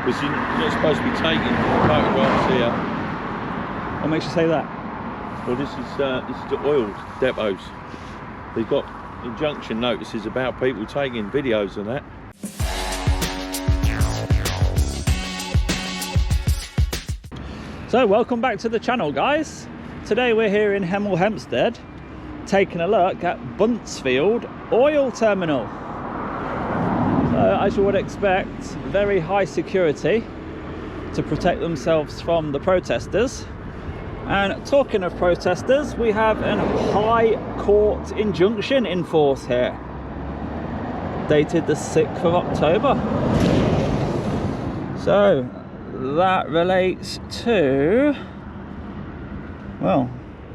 Because you're not supposed to be taking photographs here. What makes you say that? Well, this is the oil depots. They've got injunction notices about people taking videos and that. So welcome back to the channel, guys. Today we're here in Hemel Hempstead taking a look at Buncefield Oil Terminal. So as you would expect, very high security to protect themselves from the protesters. And talking of protesters, we have a High Court injunction in force here, dated the 6th of October. So that relates to, well,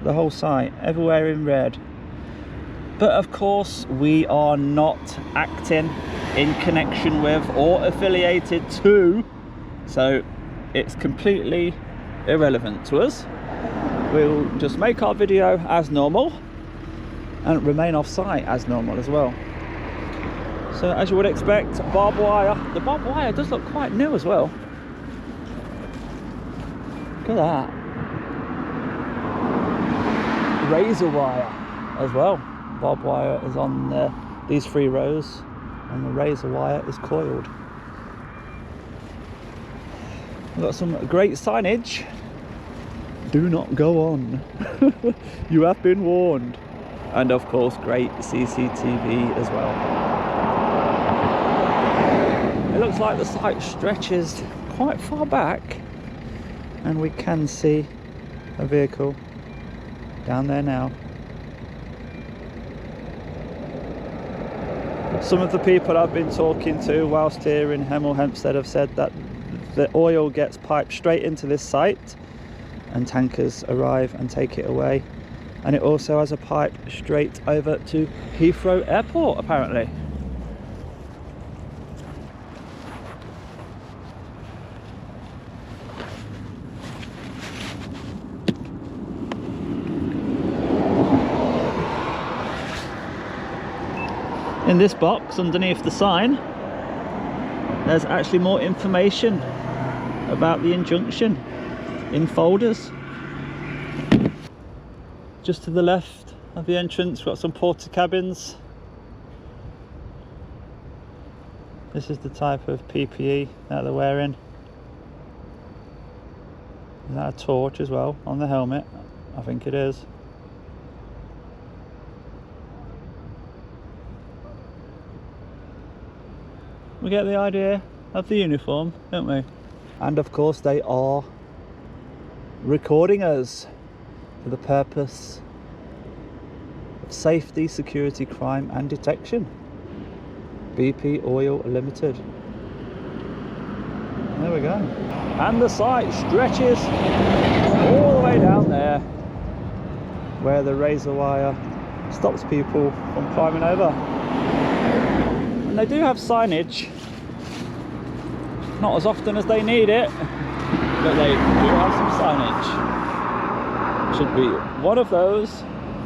the whole site, everywhere in red. But of course we are not acting in connection with or affiliated to, so it's completely irrelevant to us. We'll just make our video as normal and remain off site as normal as well. So as you would expect, barbed wire. The barbed wire does look quite new as well. Look at that. Razor wire as well. Barbed wire is on these 3 rows and the razor wire is coiled. We've got some great signage. Do not go on. You have been warned. And of course great CCTV as well. It looks like the site stretches quite far back and we can see a vehicle down there now. Some of the people I've been talking to whilst here in Hemel Hempstead have said that the oil gets piped straight into this site and tankers arrive and take it away, and it also has a pipe straight over to Heathrow Airport apparently. In this box underneath the sign there's actually more information about the injunction in folders. Just to the left of the entrance we've got some porta cabins. This is the type of PPE that they're wearing. Is that a torch as well on the helmet? I think it is. We get the idea of the uniform, don't we? And of course they are recording us for the purpose of safety, security, crime and detection. BP Oil Limited. There we go. And the site stretches all the way down there where the razor wire stops people from climbing over. And they do have signage, not as often as they need it, but they do have some signage. Should be one of those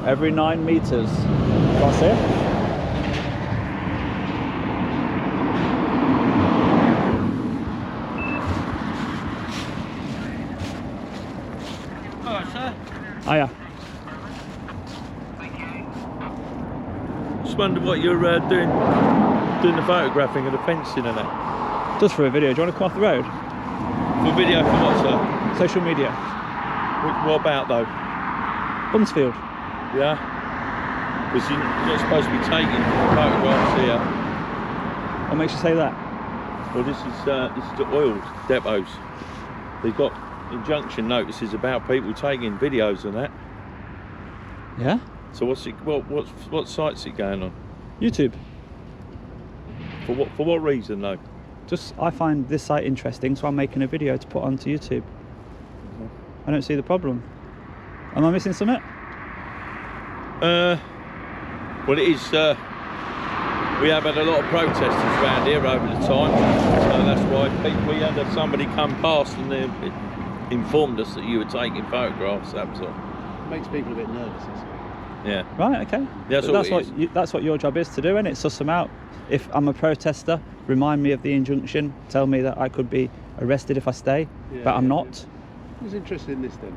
every 9 meters. That's it. Hello, sir. Hiya. Just wondered what you're doing the photographing of the fencing and that. Just for a video. Do you want to come off the road? For video for what, sir? Social media. What about though? Buncefield. Yeah? Because you're not supposed to be taking photographs here. What makes you say that? Well, this is the oil depots. They've got injunction notices about people taking videos and that. Yeah? So what site's it going on? YouTube. For what reason though? Just, I find this site interesting, so I'm making a video to put onto YouTube. I don't see the problem. Am I missing something? Well, it is. We have had a lot of protesters around here over the time, so that's why we had somebody come past and they informed us that you were taking photographs. That was all. It makes people a bit nervous. Yeah. Right. Okay. Yeah, That's what your job is to do, and it's suss them out. If I'm a protester, remind me of the injunction. Tell me that I could be arrested if I stay, Yeah, but I'm yeah, not. Who's interested in this then?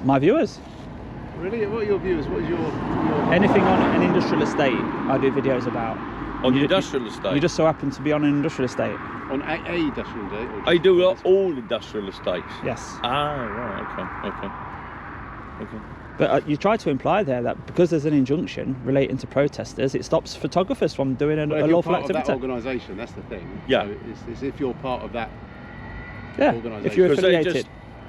My viewers. Really? What are your viewers? What is your Anything on an industrial estate, I do videos about. On the industrial estate? You just so happen to be on an industrial estate. on a industrial estate? Or I do just- all industrial estates. Yes. Ah, right. Okay. But you try to imply there that because there's an injunction relating to protesters, it stops photographers from doing Well, a if you're lawful part of activity. that organisation, that's the thing. Yeah. So it's if you're part of that Yeah. organisation. If you're 'Cause they affiliated. just-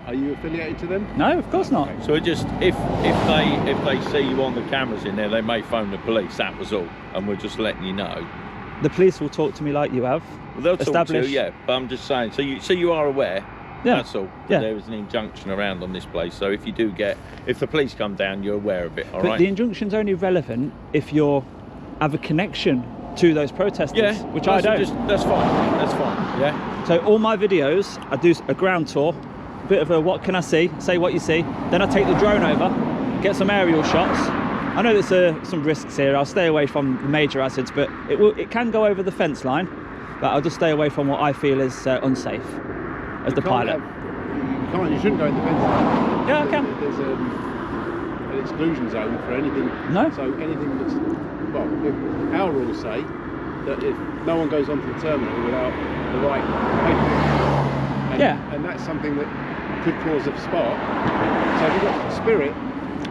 Are you affiliated to them? No, of course not. So it just if they see you on the cameras in there, they may phone the police. That was all, and we're just letting you know. The police will talk to me like you have. Well, they'll talk to Establish- you, yeah. But I'm just saying. So you are aware. Yeah. That's all. Yeah. There is an injunction around on this place. So if you do if the police come down, you're aware of it. All But right. the injunction's only relevant if you have a connection to those protesters, Yeah. which I don't. That's fine. That's fine. Yeah. So all my videos, I do a ground tour, a bit of a what can I see, say what you see, then I take the drone over, get some aerial shots. I know there's some risks here, I'll stay away from the major hazards, but it can go over the fence line, but I'll just stay away from what I feel is unsafe as the pilot. You shouldn't go in the fence line. Yeah, I can. There's an exclusion zone for anything. No. So anything that's, well, if our rules say that if no one goes onto the terminal without the right paperwork, Yeah. and that's something that could cause a spark. So if you've got spirit,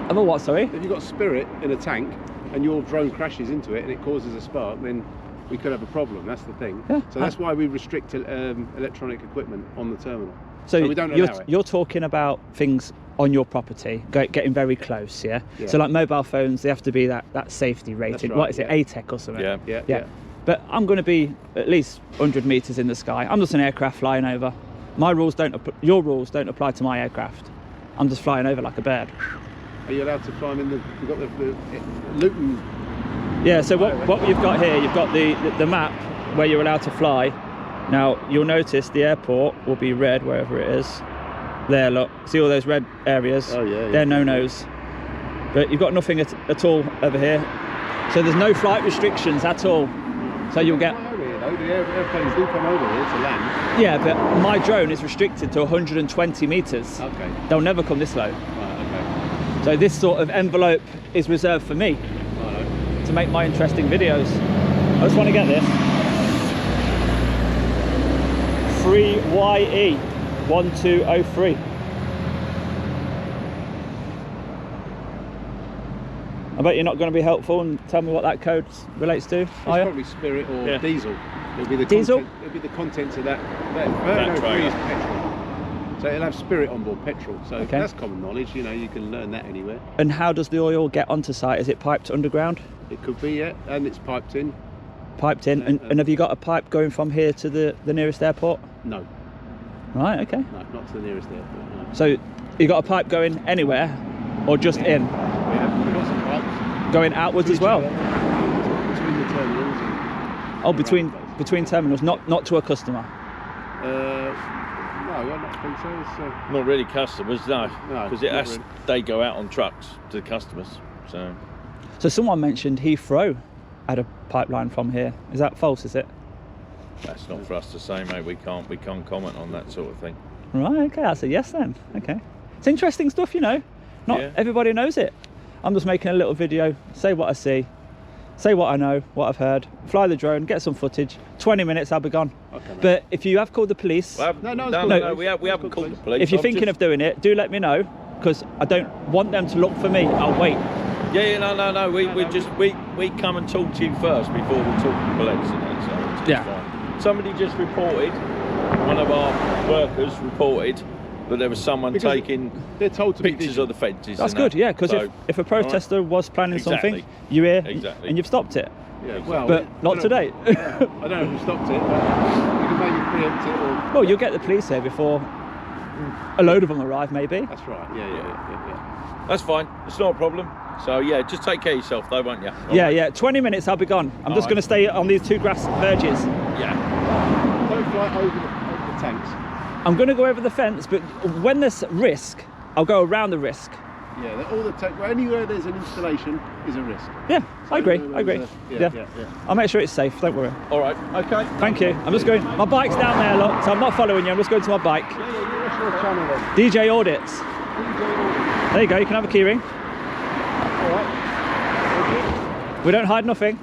Of a what, sorry? if you've got spirit in a tank and your drone crashes into it and it causes a spark, then we could have a problem. That's the thing. Yeah. So that's why we restrict electronic equipment on the terminal. So we don't allow it. you're talking about things on your property, getting very close, yeah? Yeah. So like mobile phones, they have to be that safety rated. right, What is it, yeah. ATEC or something? Yeah. Yeah. But I'm going to be at least 100 metres in the sky. I'm just an aircraft flying over. My rules your rules don't apply to my aircraft. I'm just flying over like a bird. Are you allowed to climb in you've got the Luton? Yeah, so what you've got here, you've got the map where you're allowed to fly. Now, you'll notice the airport will be red wherever it is. There, look. See all those red areas? Oh, yeah. They're no-nos. But you've got nothing at all over here. So there's no flight restrictions at all. So you'll get... Over here, though. The airplanes do come over here to land. Yeah, but my drone is restricted to 120 metres. Okay. They'll never come this low. Right, okay. So this sort of envelope is reserved for me Righto. to make my interesting videos. I just want to get this. 3YE 1203. I bet you're not going to be helpful and tell me what that code relates to, It's are you? probably spirit or Yeah. diesel. It'll be the Diesel? Content, it'll be the contents of that. That trailer. Is petrol. So it'll have spirit on board, petrol. So Okay. that's common knowledge. You know, you can learn that anywhere. And how does the oil get onto site? Is it piped underground? It could be, yeah, and it's piped in. Piped in? And have you got a pipe going from here to the nearest airport? No, Right, okay. no, not to the nearest airport. No. So you got a pipe going anywhere or just in? We've got some pipes. Going outwards as well? Between the terminals. Oh, around between terminals, not to a customer. No, I don't think so. It's, Not really customers, no. No, Because not really. they go out on trucks to customers. So So someone mentioned Heathrow had a pipeline from here. Is that false, is it? that's not for us to say, mate. We can't comment on that sort of thing. Right, okay, that's a yes then. Okay. It's interesting stuff, you know. Not Yeah. everybody knows it. I'm just making a little video, say what I see, say what I know, what I've heard, fly the drone, get some footage. 20 minutes, I'll be gone. Okay, mate. But if you have called the police, Well, No, it's no, cool. no, we haven't called the police. if you're I've thinking just- of doing it, do let me know, because I don't want them to look for me. I'll wait. Yeah, no. We come and talk to you first before we talk to the police. And that, so it's Yeah. fine. Somebody just reported. One of our workers reported that there was someone Because taking they're told to be pictures vigilant. of the fences. That's and good, that. yeah, because So, if a protester was planning Exactly. something, you hear Exactly. and you've stopped it. Yeah, well, But I not don't today. know- I don't know who stopped it, but you can maybe preempt it or. Well, you'll get the police here before a load of them arrive, maybe. That's right. Yeah. That's fine. It's not a problem. So yeah, just take care of yourself, though, won't you? Yeah. 20 minutes, I'll be gone. I'm just Alright. going to stay on these two grass verges. Yeah. Don't fly over the tanks. I'm going to go over the fence, but when there's risk, I'll go around the risk. Yeah, all the tech, anywhere there's an installation is a risk. Yeah, So, I agree. I agree. yeah. I'll make sure it's safe. Don't worry. All right. Okay. Thank you. I'm just going. My bike's down there, look. So I'm not following you. I'm just going to my bike. Yeah, what's your channel then? djaudits. There you go. You can have a keyring. All right. We don't hide nothing.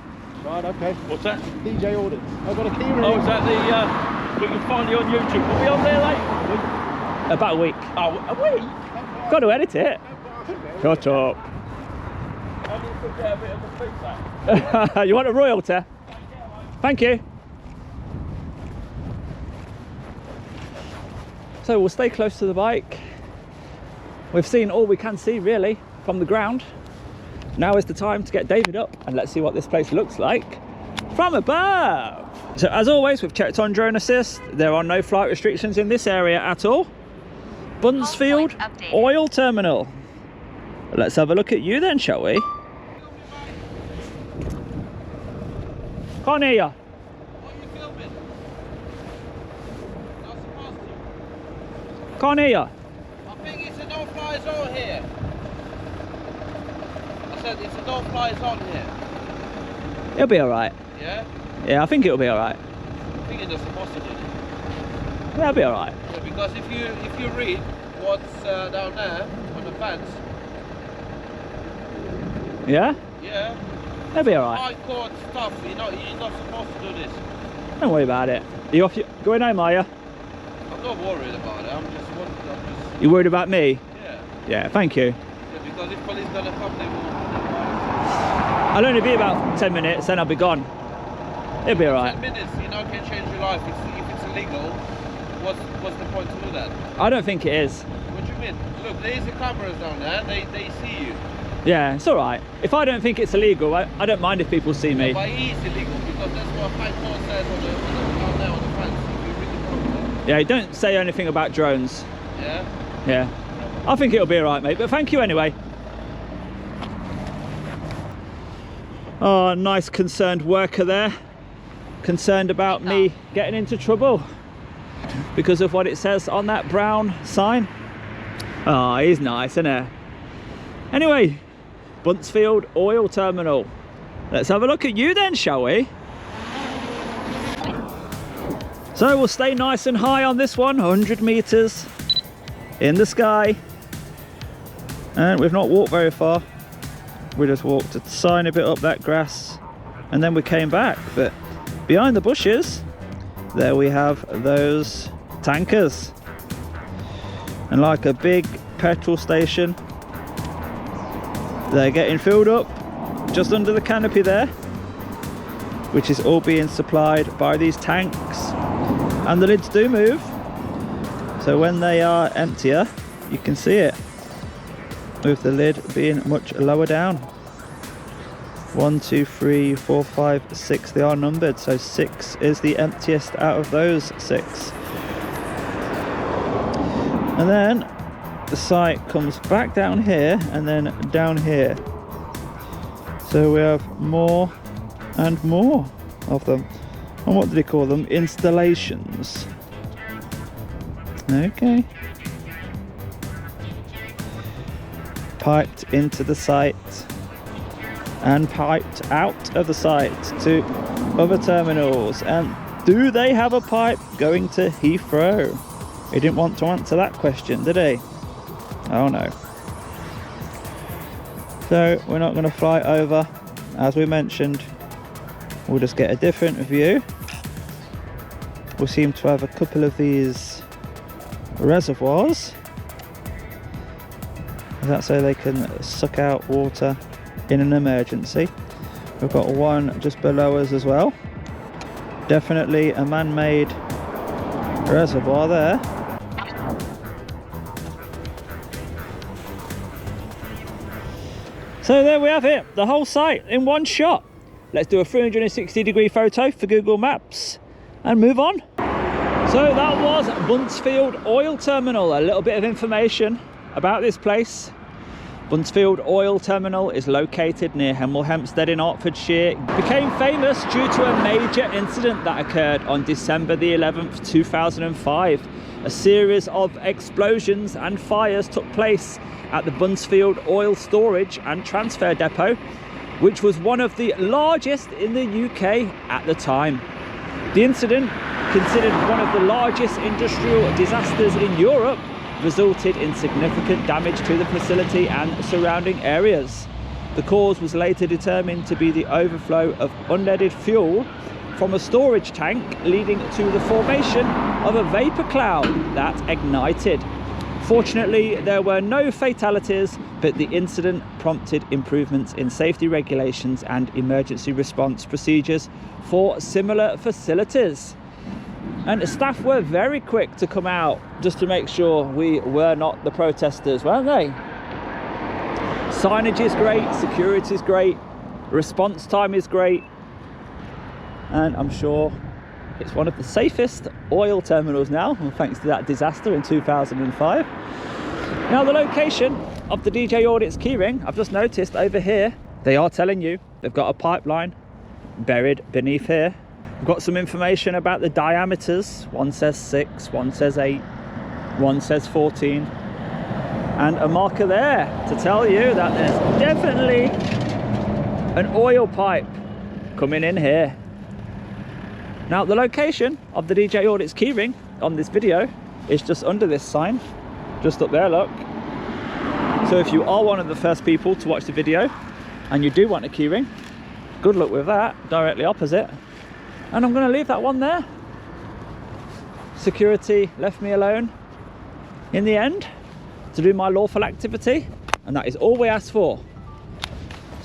Right, okay. What's that? djaudits. I've got a key ring. Oh, is that the? We can find you on YouTube. Will we on there late? About a week. Oh, a week. Got to edit it. Shut up. I need to get a bit of a feedback. You want a royalty? Thank you. So we'll stay close to the bike. We've seen all we can see really from the ground. Now is the time to get David up and let's see what this place looks like from above. So as always, we've checked on drone assist. There are no flight restrictions in this area at all. Buncefield Oil Terminal. Let's have a look at you then, shall we? Can't hear ya. What are you filming? Not supposed to. Can't hear ya. I think it's a no-fly zone here. I said it's a no-fly zone here. It'll be alright. Yeah? Yeah, I think it'll be alright. I think it's supposed to do it. Yeah, it'll be alright. Yeah, because if you read what's down there on the fence, Yeah? yeah, It'll be alright. high court stuff. You're not supposed to do this. Don't worry about it. Are you off going home, are you? I'm not worried about it. I'm just. You worried about me? Yeah. Yeah, thank you. Yeah, because if police gonna come, they will. I'll only be about 10 minutes, then I'll be gone. It'll be alright. 10 minutes, can change your life. If it's illegal, what's the point to do that? I don't think it is. What do you mean? Look, there's the cameras down there. They see you. Yeah, it's alright. If I don't think it's illegal, I don't mind if people see me. But it is illegal because that's what high court says down there on the fence. If you read the properly. Yeah, don't say anything about drones. Yeah. Yeah. I think it'll be alright, mate, but thank you anyway. Oh, nice concerned worker there. Concerned about me getting into trouble because of what it says on that brown sign. Oh, he's nice, isn't he? Anyway, Buncefield Oil Terminal. Let's have a look at you then, shall we? So we'll stay nice and high on this one, 100 meters in the sky. And we've not walked very far. We just walked a tiny bit up that grass and then we came back. But behind the bushes, there we have those tankers. And like a big petrol station, they're getting filled up just under the canopy there, which is all being supplied by these tanks. And the lids do move, so when they are emptier, you can see it, with the lid being much lower down. 1, 2, 3, 4, 5, 6, they are numbered, so 6 is the emptiest out of those 6. And then the site comes back down here and then down here, so we have more and more of them. And what do they call them? Installations. Okay. Piped into the site and piped out of the site to other terminals. And do they have a pipe going to Heathrow? He didn't want to answer that question, did he? Oh no. So we're not going to fly over, as we mentioned. We'll just get a different view. We seem to have a couple of these reservoirs. That's so they can suck out water in an emergency. We've got one just below us as well. Definitely a man-made reservoir there. So there we have it, the whole site in one shot. Let's do a 360-degree photo for Google Maps and move on. So that was Buncefield Oil Terminal. A little bit of information about this place. Buncefield Oil Terminal is located near Hemel Hempstead in Hertfordshire. It became famous due to a major incident that occurred on December the 11th, 2005. A series of explosions and fires took place at the Buncefield Oil Storage and Transfer Depot, which was one of the largest in the UK at the time. The incident, considered one of the largest industrial disasters in Europe, resulted in significant damage to the facility and surrounding areas. The cause was later determined to be the overflow of unleaded fuel from a storage tank, leading to the formation of a vapor cloud that ignited. Fortunately, there were no fatalities, but the incident prompted improvements in safety regulations and emergency response procedures for similar facilities. And staff were very quick to come out just to make sure we were not the protesters, weren't they? Signage is great, security is great, response time is great, and I'm sure it's one of the safest oil terminals now, thanks to that disaster in 2005. Now, the location of the djaudits keyring, I've just noticed over here, they are telling you they've got a pipeline buried beneath here. We've got some information about the diameters. One says 6, one says 8, one says 14, and a marker there to tell you that there's definitely an oil pipe coming in here. Now, the location of the djaudits keyring on this video is just under this sign, just up there, look. So if you are one of the first people to watch the video and you do want a keyring, good luck with that, directly opposite. And I'm going to leave that one there. Security left me alone in the end to do my lawful activity, and that is all we ask for.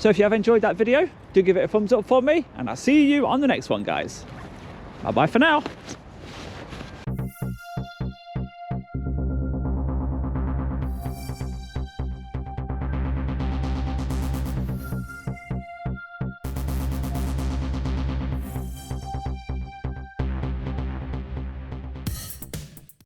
So if you have enjoyed that video, do give it a thumbs up for me, and I'll see you on the next one, guys. Bye bye for now.